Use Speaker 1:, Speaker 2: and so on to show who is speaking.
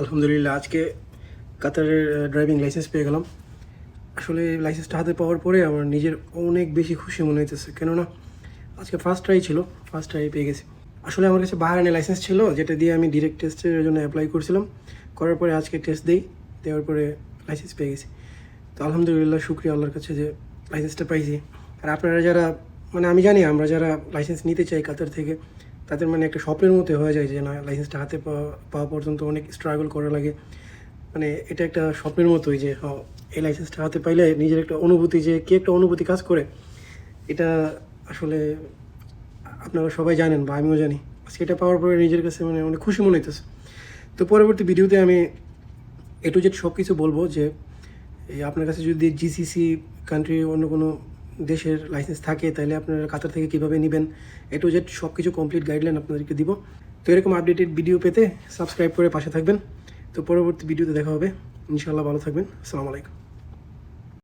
Speaker 1: আলহামদুলিল্লাহ আজকে কাতারের ড্রাইভিং লাইসেন্স পেয়ে গেলাম। আসলে লাইসেন্সটা হাতে পাওয়ার পরে আমার নিজের অনেক বেশি খুশি মনে হইতেছে, কেননা আজকে ফার্স্ট ট্রাই ছিল, ফার্স্ট ট্রাই পেয়ে গেছি। আসলে আমার কাছে বাহারাইনের লাইসেন্স ছিল, যেটা দিয়ে আমি ডিরেক্ট টেস্টের জন্য অ্যাপ্লাই করছিলাম। করার পরে আজকে টেস্ট দেওয়ার পরে লাইসেন্স পেয়ে গেছি। তো আলহামদুলিল্লাহ, শুক্রিয়া আল্লাহর কাছে যে লাইসেন্সটা পাইছি। আর আপনারা যারা, আমি জানি আমরা যারা লাইসেন্স নিতে চাই কাতার থেকে, তাদের একটা স্বপ্নের মতো হয়ে যায় যে না, লাইসেন্সটা হাতে পাওয়া পর্যন্ত অনেক স্ট্রাগল করা লাগে। এটা একটা স্বপ্নের মতোই যে এই লাইসেন্সটা হাতে পাইলে নিজের একটা অনুভূতি, যে কী একটা অনুভূতি কাজ করে, এটা আসলে আপনারা সবাই জানেন বা আমিও জানি। আজকে এটা পাওয়ার পরে নিজের কাছে অনেক খুশি মনে হইতেছে। তো পরবর্তী ভিডিওতে আমি এ টু জেড সব কিছু বলবো, যে আপনার কাছে যদি জিসিসি কান্ট্রি অন্য কোনো দেশের লাইসেন্স থাকে, তাহলে আপনারা কাতার থেকে কীভাবে নেবেন, এ টু জেড সব কিছু কমপ্লিট গাইডলাইন আপনাদেরকে দিব। তো এরকম আপডেটেড ভিডিও পেতে সাবস্ক্রাইব করে পাশে থাকবেন। তো পরবর্তী ভিডিওতে দেখা হবে ইনশাআল্লাহ। ভালো থাকবেন। আসসালামু আলাইকুম।